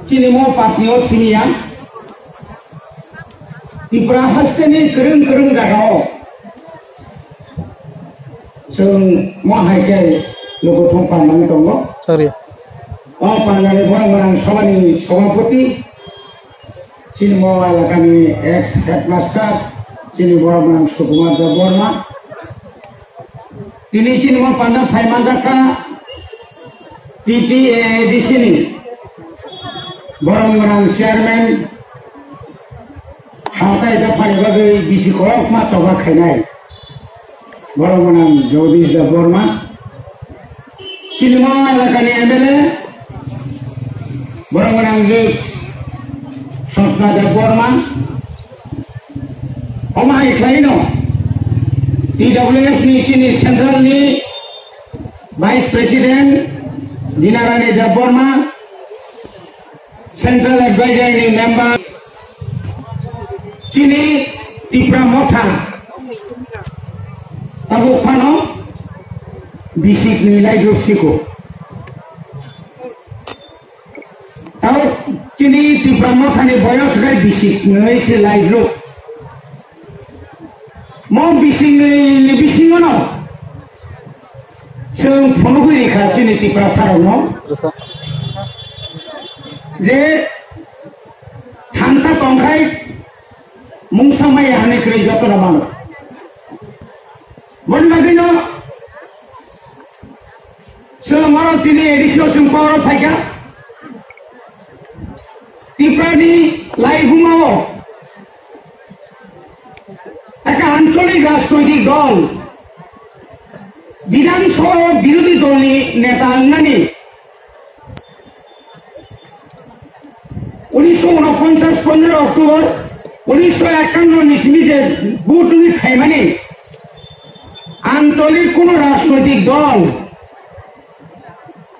Cini mau patio sini ya. Tiprasa ni kering jago. Seng mau hai logo thongpa mani tongo. Sorry. Oh panggale borang sabani sabapati. Cini mau alakani ex headmaster. Cini borang Sukumar Borma. Tini cini mau pandang Paimandaka. TTA di sini. Borang chairman. Hatai dapat bagi bisi kolok mat coba khenai. Borang Jodis da Borma. Cini mau alakani MLA. Borang Sosna da Borma. Omai Klaino. TWF ni cini central ni Vice President Dinarani da Borma. Central Advisor ni member Cini Tipra Motha Tabu Pano Bisik nilai Josiko Tahu Cini Tipra Motha ni boyos gai bisik nilai selai lo Mau bising ono Seng penuh ini kan Cini Tipra Sarono Je Tansa Tongkai Mungsamai hane kere joto ramano. Bon bagino semaro tini edisio semporo paika. Tiprani lai bumao. Eka ancolic রাজনৈতিক দল বিধানসভা বিরোধী দল নেতা আঙ্গানি 1949 15 October 1951 নিসমিজে বুটুনি খাইমানি আঞ্চলিক কোন রাজনৈতিক দল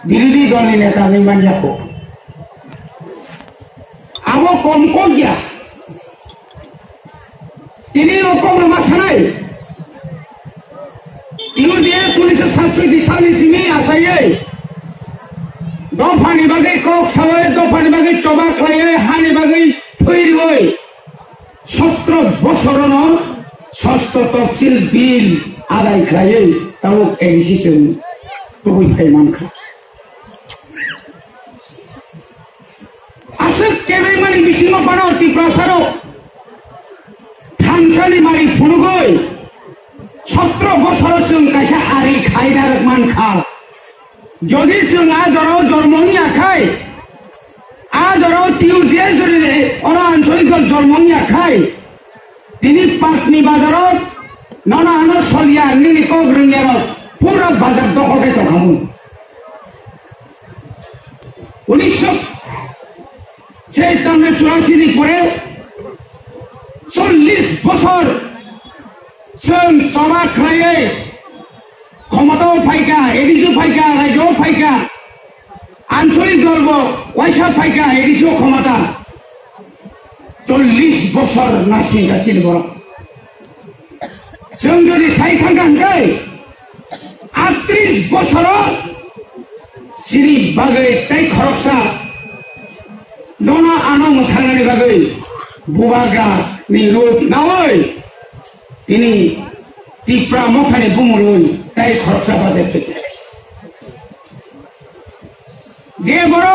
বিরোধী দলের নেতা নির্মাণ যাবো আবো কম কগিয়া তিনি রকম মাছানাই ইউডিএ 1967 সালে সিমি আসাইয়ে দফানি বাগে কক সাওয়ে দফানি বাগে চবা খাইয়ে হানি বাগে থইরই 17 বছরন ষষ্ঠ তফসিল বিল আদায় খাইয়ে তাও এডিসিশন তুই ফাইমান খা আসে কেবে মানে বিসিম পানো তিপ্রাসারো থানসালি মারি ফুনগই 17 বছর চুন কাইসা আরি খাইদার মান খা যদি চুন আজরো জন্মনিয়া খাই আজরো টিউ যে জরিরে ওরা আঞ্চলিক জন্মনিয়া খাই তিনি পাটনি বাজারত নানা আনো সলিয়া নিনি কগ্রিংয়ের পুরো বাজার দখলকে তখামু 1984 পরে 40 বছর जों चबा खाइए क्षमताओ फाइका एडिसो फाइका रायजो फाइका आंचलिक दर्ब वाइसा फाइका एडिसो क्षमता 40 বছর नासी गासिनो बर जों जदि साइ थांगांगै 38 বছর सिरि बागै ताइ खरकसा दना आनो मोसानानि बागै बुबागा नि रुप नावै তিনি তিপ্রা মথানে বুমুলুই তাই খরচা বাজে পেতে যে বড়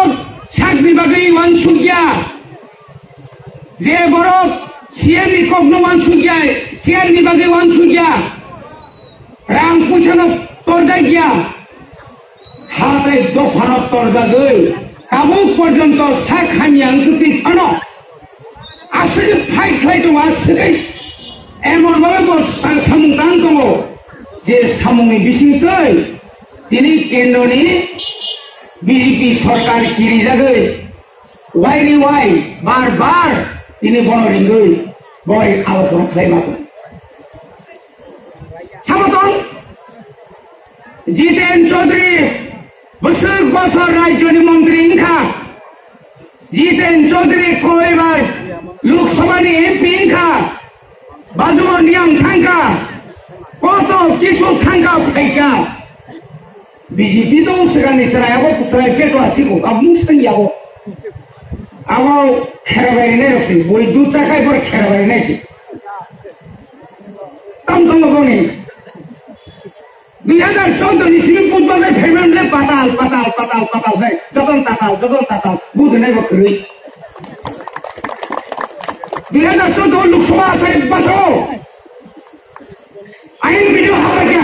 চাকরি বাগৈ উয়ানসুকিয়া যে বড় সিএমনি কগ্ন উয়ানসুকিয়া সিআরনি বাগৈ উয়ানসুকিয়া রাং পুছানো তরজাই গিয়া হাতে দফানো তরজা গৈ কাবুক পর্যন্ত সাক হামিয়াং তুতি ফানো আসলে ফাইট ফাইট আসলে এমন ভাবে সামুদান দङ যে সামুনি বিসিংতৈ তিনি কেন্দ্রনি বিজেপি সরকার কিরি জাগৈ ওয়াইনি ওয়াই বারবার তিনি বনরিঙ্গৈ বয় আলোচনা খাইমাতো সামতন জিতেন চৌধুরী বছর বছর রাজ্যনি মন্ত্রী ইনখা জিতেন চৌধুরী কয়বার লোকসভানি এমপি ইনখা বাজুমর নিয়ম থাঙ্কা কত কিছু থাঙ্কা ফাইকা BJP itu sekarang ni serai apa serai petu asiku, kamu sendiri apa? Awal kerabai ni sih, boleh dua cakai boleh kerabai ni sih. Tam apa ni? 2014 ni sini pun bagai film ni patal ni, jatuh tatal, bukan ni berkerui. 2014 Loksawa saya basau, ain video apa dia?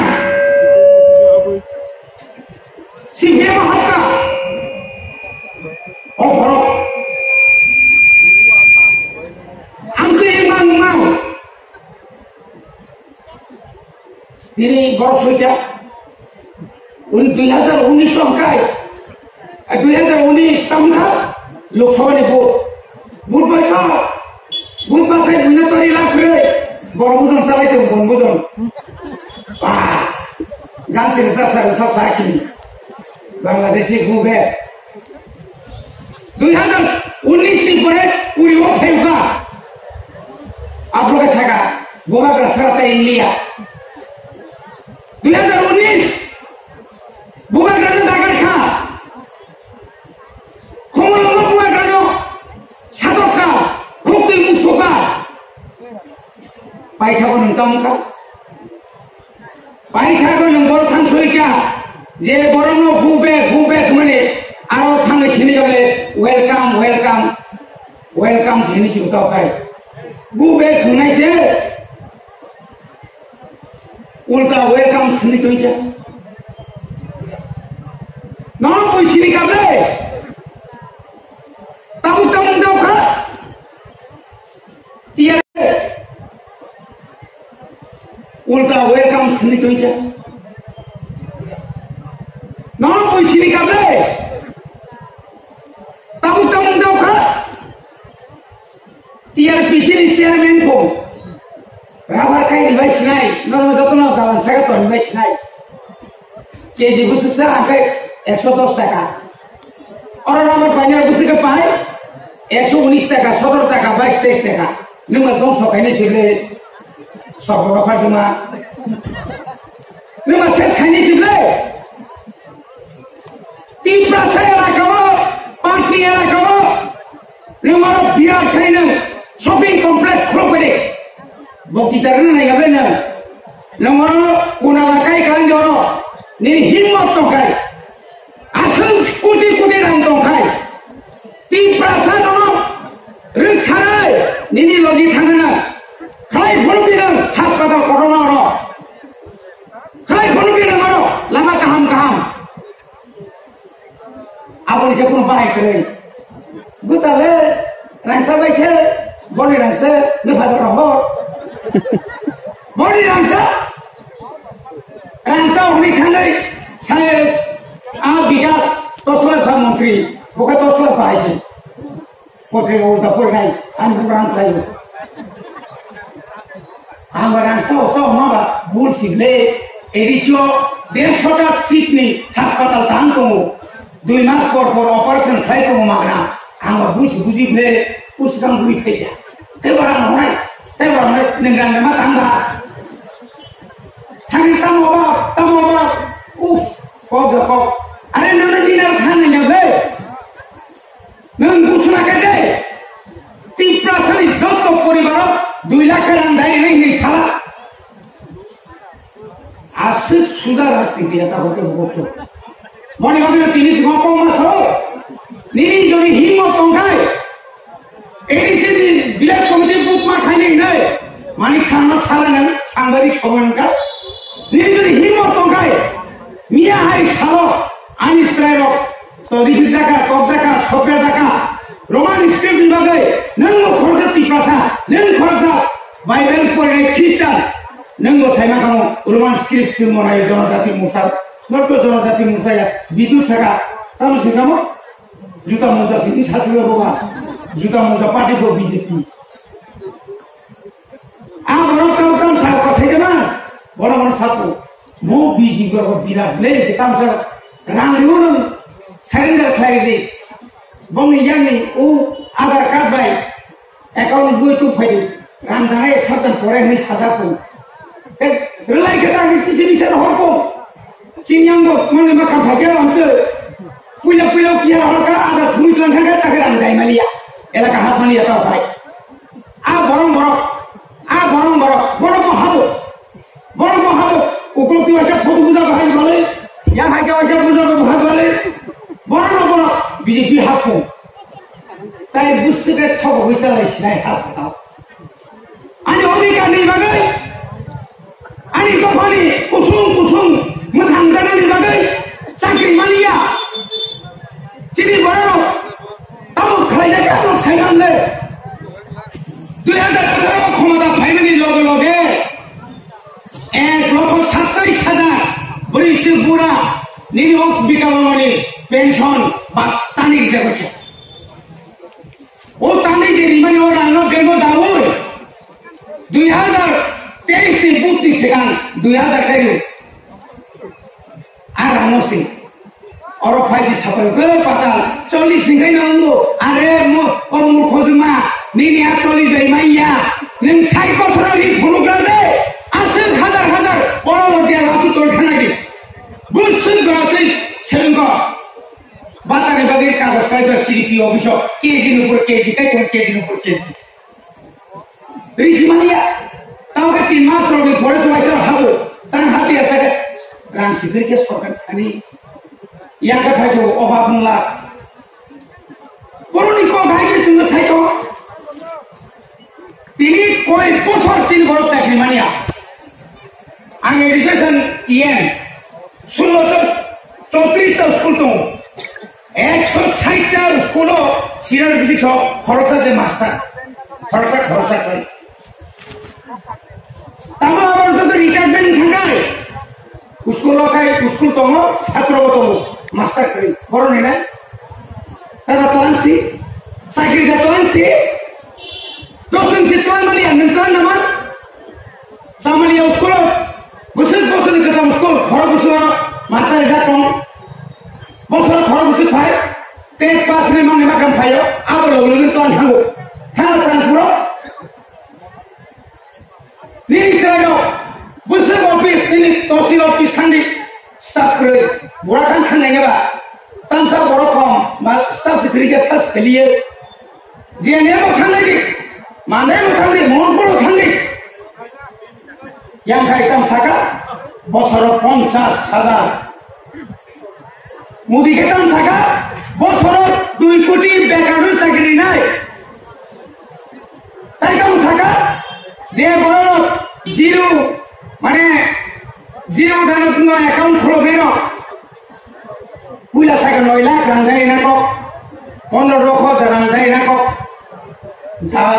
Si Riya apa? Oh borok. Angke emang mau. Ini borok saja. 2019 songkai. 2019 tamka. Loksawa ni bud saya punya tori lapre. Borok budon salai tu borok budon. Wah, jangan sah sakit. Bangladeshi group है 2019 की परे पूरी वो फेंका आप लोग अच्छा का गोवा का सरता इंडिया 2019 बुआ करने दागर खा खोमलो बुआ करनो सादों का खुक्ति मुसुका पाइखा को नंताम का पाइखा को नंबर थान सोई क्या जे बरनो गुबे माने आरो थांगे सिनि जाले वेलकाम सिनि जुताव काय गुबे खुनाय से उल्टा वेलकाम सिनि तोइजा न कोइ सिनि काबले ताबु जाव खा तिया उल्टा वेलकाम सिनि तोइजा non कोई सिनी काबले ताबु जाव खा TRPC ni chairman ko rabar kai dibai sinai non jotno dalan saga to dibai sinai keji busuk sa akai 110 টাকা और rabar banyak busuk ke pai 119 টাকা 17 টাকা 22 23 টাকা nunggu dong sokaini sile sobo bakar cuma nunggu set kaini sile tiprasa elakawo, parti elakawo, lemaro biar kaina shopping complex property. Bukti terang naik apa ni? Lemaro kunalakai kan joro, ni himmat tongkai, asal kuti rang tongkai. Tiprasa dono, rukharai, ni logi thangana, khai phulubirang hospital corona ro, khai phulubirang ro, lama kaham. Apa dia pun baik keren. Guta le, rangsa baik ke, boni rangsa, nufada rohor. Boni rangsa orang khandai, saya bigas tosla kha menteri, bukan tosla kha aise. Potri udah pun naik, anu berang lain. Amar rangsa osau maba, bul sigle, edisio 150 seat ni hospital tangkung. 2 मास पर operation खाई तो मागना हम बुझी ले उस काम बुझ पे जा ते बड़ा निंगरान में तांगा थांगी तमोबा को अरे नन दिनार खाने जाबे नन बुसना के तिप्रासानि जत परिवार 2 लाख रांदाई नहीं साला आशिक सुधा रास्ते दिया था होते बोचो Moni bagina tinis ngoko maso, nini jodi himot tongkai. Ini sini bilas komite buk makai ni, manik sama salah sangbari soban ka. Nini jodi himot tongkai, mia hari salo, anis trairo, so ribut jaka, top jaka, sopya jaka, roman script bagai, nenggo khorja tiprasa, neng khorja Bible pore Christian, nenggo saima kamu roman script silmonai jonajati musar. Mereka जनजाति मुसा या विद्युत सका ताम सिकामो जुता मुसा सिनी साथीले बाबा जुता मुसा party को बीजेपी आ बरम साल कसैमा बरम सापो मो बीजी गको बिराट ले काम छ रांगरिउ न सरेंडर खाइदे बंगि यानि ओ आधार कार्ड बाय अकाउंट गय तो फाइदे रांदाय सातन परे नि साजाको ए रलाय के किसी विषय हरको চিংয়াঙ্গ মানে মাখা ভাগে রাখতে পুইলা পুইলা কি হরকা আদা থুইছলান থাকে তাকে রান গাই মালিয়া এলাকা হাত মালিয়া তাও ভাই আ বরং বড় হাবো ওগুলো তুই একটা ফটো পূজা ভাই বলে ইয়া ভাইকে ওইসা পূজা ভাই বলে বড় বিজেপি হাবো তাই বুঝতে ঠক হয়েছে নাই হাসতাম আমি অধিকার নেই বাগাই আমি কপালি কুসুম মোথাং জানানি বাগাই চাকরি মালিয়া চিনি বড় তামুক খাই দেখে আমার সাইলামলে 2018 ক্ষমতা ফাইনালি লগে 1,47,000 বরিষ্ঠ বুড়া নিয়োগ বিকলাঙ্গী পেনশন বা তানিক যে ও তানিক যে রিমানি ওর আনো বেগো দাও 2023 থেকে 32 সেখান 2000 আর আনসি और फाइजी छापल गए पता 40 निकै नंगो अरे ओ मूर्खजुमा निनि 40 जाई माइया नों साइको सरनि फुलुग्रा दे आसिन हजार बड़ लजिया लासु तोर थानागि बुसुन गरातै सेलंग बातारे बागे कागज कायदा CP office KG Nupur KG काई कोन केजी नुपुर केजी ऋषि मानिया तावके 3 मास रगे परे समाइसा हाबो तां हाति आसाके रां सिगिर के सरकार थानि yang kata itu obat mula, koroni kau gaya sungguh saya tu, ini koi posor cin borok cakri mania, ang education yen, 1634 tahun school tu, 160 tahun school lo, sinar bisik so, khorok saja master, khorok saja. Tahu apa itu retirement tangkai, school tu mo, छात्र tu mo. Master करी बरो नहीं ना तारा तलांसी cycle का तलांसी दोस्तों से तलां मालिया नंतर नमन सामालिया उसको बुसुल के साम उसको खरो बुसुल मास्टर जा कौन बुसुल खरो बुसुल भाई तेज पास में माने माकम भाइयो आप लोग तलां थांगो थाना सान पूरा नहीं चलाओ बुसुल ऑफिस नहीं तहसील ऑफिस खांडी स्टाफ करे बुरा kan थांनायनि बा तामसा borok kom ma staff security ke first ke लिए जेने mo थांनायनि माने mo थांनायनि मन बरो थांनायनि yang kai tamsa ka বছর 50,000 মোদি ke tamsa ka বছর 2 কোটি বেকার চাকরি নাই তাই tamsa ka যে বড় জিরো মানে জিরো ধারক অ্যাকাউন্ট খুলবে না পুইলা সাইকেল 9 লাখ রান্ধাই না কো 15 লক্ষ রান্ধাই না কো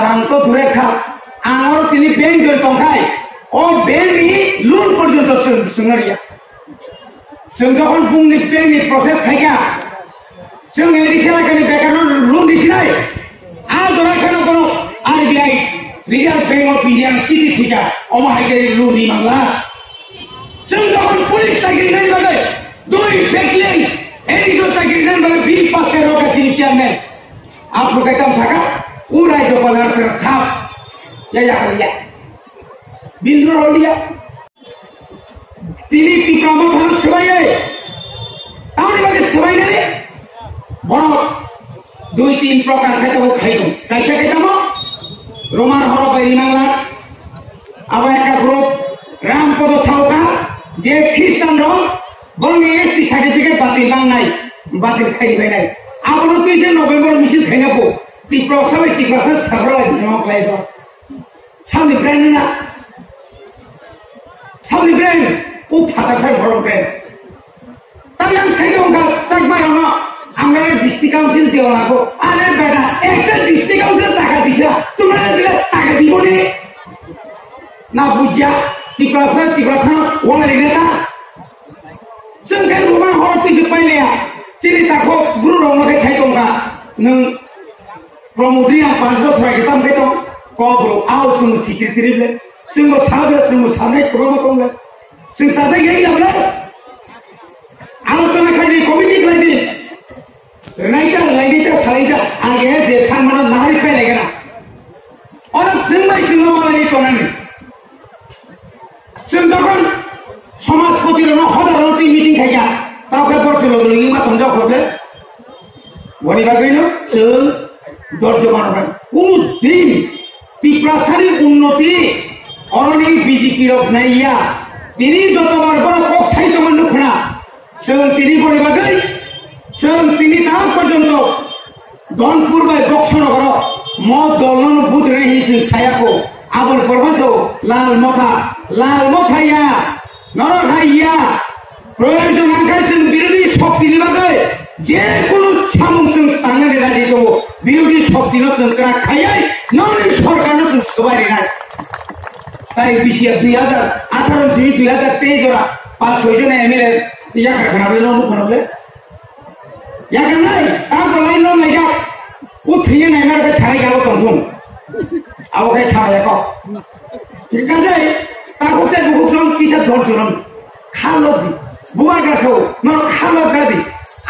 রান তো দূরে খা আমার তিনি ব্যাংক জল টঙ্কাই ও ব্যাংকই লোন পর্যন্ত সুঙ্গরিয়া जों যখন বুংনি ব্যাংকনি প্রসেস খাইকা जों এডিশনাল কানি বেকার লোন দিছিনাই আজ ওরা কেন কোন RBI reserve bank of India চিঠি শিকা অমাহাইকে লোন নি বাংলা जों যখন পুলিশ চাকরি নেই বাগে 2 বেকলেন एडिशनल चाकरी ने बगैर बी पास के रोका चीनी चेयरमैन आप लोग कहते हम सका पूरा जो पदार्थ रखा या कर लिया बिंदु हो लिया तीनी टिकामो थाना सेवाई तावनी बागे सेवाई ने बड़ो 2-3 प्रकार खाते वो खाई दो कैसे कहते हम रोमान हरो बाई नांगला अब एक ग्रुप रामपद साउका जे ख्रिस्टान रो बंगे एसटी सर्टिफिकेट बातिल खाई बाय आपन तुई जे नभेम्बर मिसिल खाइनाबो तिप्रसा साबरा जमा खाइबो सामनि ब्रान्ड ना सामनि ब्रान्ड ও ফাটা খাই বড় ব্রান্ড তাই আমি সাইকেল কা চাকবার না আমরা ডিস্ট্রিক্ট কাউন্সিল দেওয়া লাগো আরে বেটা একটা ডিস্ট্রিক্ট কাউন্সিল টাকা দিছা তোমরা দিলে টাকা দিব না বুঝিয়া তিপ্রাসা ওলা রেটা जों kan rumah hor ti supaya ciri tako guru rong ke sai tong ka nang promotri yang 5 bos ra kita beto ko bro au sung secretary le sung sabe promo tong le sung sa dai gei la আলোচনা খাইনি committee খাইনি রাইটা খাইটা আগে যে সম্মান নারী pay লাগে না और सिंबाई सिंह मालानि कोनानि जों যখন সমাজপতির হদারতি meeting kaya tau ke por selo lagi ma tonjok hobe boni bagai no se dorjo manoban কোন দিন তিপ্রাসারি উন্নতি অরণি বিজেপি রক নাইয়া তিনি যতবার বড় কক সাহিত্য মন্ডখনা সেও তিনি বনি বাgai সেও তিনি তাও পর্যন্ত দনপুর বাই বক্সনগর মদ দলন বুধ রহিস ছায়াকো আবল পর্বত লাল মথাইয়া নরহাইয়া প্রয়োজন আঙ্কাইছেন বিরোধী শক্তি নিবাগে যে কোনো ছামুসং স্থানে রাজি দেব বিরোধী শক্তি নসংকরা খাইয়াই নন সরকার নসং সবাই না তাই বিশিয়া 2018 থেকে 2023 ওরা 500 জন এমএলএ ইয়া কারখানা বলে অনুকরণে ইয়াকে নাই তারপর লাইন নাই যা উঠিয়ে নাই মারবে ছাড়াই যাবো তখন আওকে ছাড়া কো ঠিক আছে তা হতে বহুজন কিসে ধরছিলাম খালো বুয়া গাছো নর খালো গাদি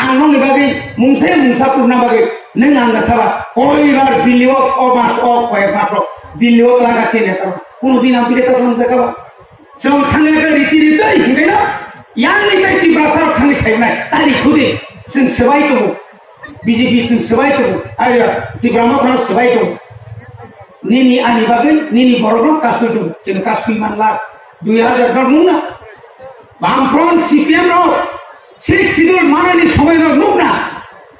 আনং বাগে মুংসে মুংসা পুরনা বাগে নং আঙ্গা সাবা কয়বার দিল্লিও অবাস কয়েক মাস দিল্লিও লাগাছে না কোনদিন আমি এটা শুনতে কাবা সব খানে রীতি হিবে না ইয়ানি তাই কি বাসার খানে খাই না তারি খুদে जों सबाय दङ बिजेपि जों सबाय दङ आरो तिब्रामाफ्रा सबाय दङ निनि आनि बागै निनि बर'दं काश्मीर दङ जों काश्मीर मानला 2000 বার নুনা বামফ্রন্ট সিপিএম র শেখ সিদুল মানানি সময় নুনা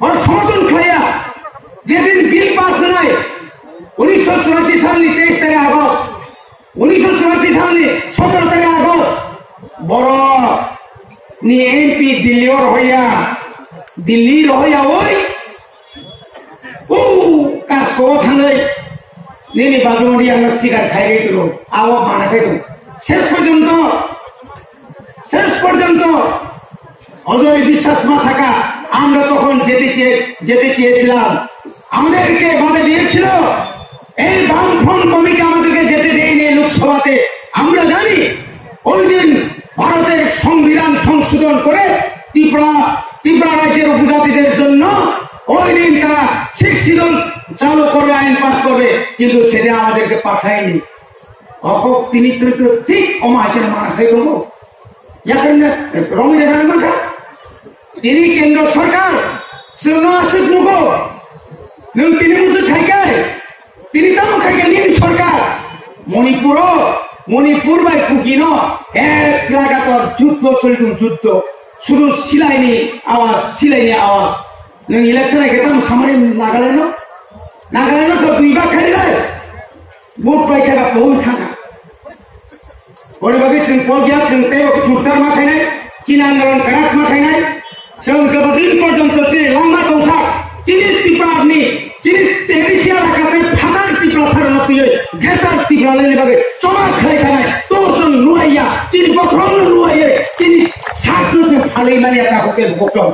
আর সমর্থন খাইয়া যেদিন বিল পাস হয় 1984 সালের 23 তারিখ আগস্ট 1984 সালের 17 তারিখ আগস্ট বড় নি এমপি দিল্লির হইয়া ওই ও কাsko থাঙ্গै নিনি বাজুমারি আমরা সিগার খাইয়ে দিল আও বানাতে দিল শেষ পর্যন্ত অজয় বিশ্বাস মা থাকা আমরা তখন যেতে চেয়েছিলাম আমাদেরকে বাধা দিয়েছিল এই বামফ্রন্ট কমিটি আমাদেরকে যেতে দেয়নি লোকসভাতে আমরা জানি ওই দিন ভারতের সংবিধান সংশোধন করে ত্রিপুরা রাজ্যের উপজাতিদের জন্য ওই দিন তারা শিক্ষিদল চালু করবে আইন পাস করবে কিন্তু সেটা আমাদেরকে পাঠায়নি তিনি ঠিক অমাচের মানা খাই দেবো রঙের মাখা তিনি কেন্দ্র সরকার আসুক নুকো তিনি মুসুক খাইকায় তিনি তাম খাইকে নিন সরকার মণিপুর বাই কুকিন এক লাগাতার যুদ্ধ চলিত যুদ্ধ শুধু সিলাইনি আওয়াজ নों ইলেকশনে গেতাম সামনে নাগাল্যান্ড সব দুইবার খাই যায় ভোট পাই থাকা বহু থাকা ওর বাকি जों পগিয়া जों তে জুতার মাখাইনাय চীন আন্দোলন কারাত মাখাইনাय जों যতদিন পর্যন্ত যে লাম্বা দংসা চীন ত্রিপুরানি চীন তেরিসিয়া লাগাতে ফাটার ত্রিপুরা নতিয়ে গেতার ত্রিপুরালে বাগে চমা খাই খানায় তো जों নুয়াইয়া চীন বখরম নুয়াইয়ে চীন ছাত্রকে ফালে মানে এটা হতে বকম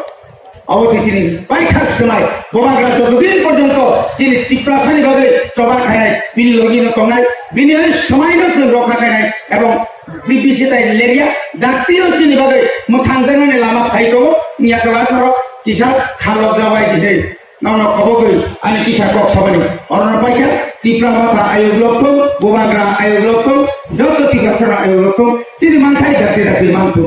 অবশ্যই তিনি বাইখাক সময় বোমাগ্রা যতদিন পর্যন্ত তিনি ত্রিপ্রাসানি বাগে চবা খাইনায় বিনি লগিন কমনাই বিনিয়ের সময় না রক্ষা খাইনায় এবং বিবিসিতায় লেরিয়া ডাক্তিও চিনি বাগে মুথাংজানানে লামা ফাইতো নিয়াকবা ধর কিসা খালক যাবাই দিহে নাও কবগৈ আনি কিসা কক সবাই অরণ পাইকা ত্রিপুরা মাথা আয়োগ লক্ষ্য বোমাগ্রা আয়োগ লক্ষ্য যত ত্রিপ্রাসারা আয়োগ লক্ষ্য চিনি মানখাই ডাক্তি মানতো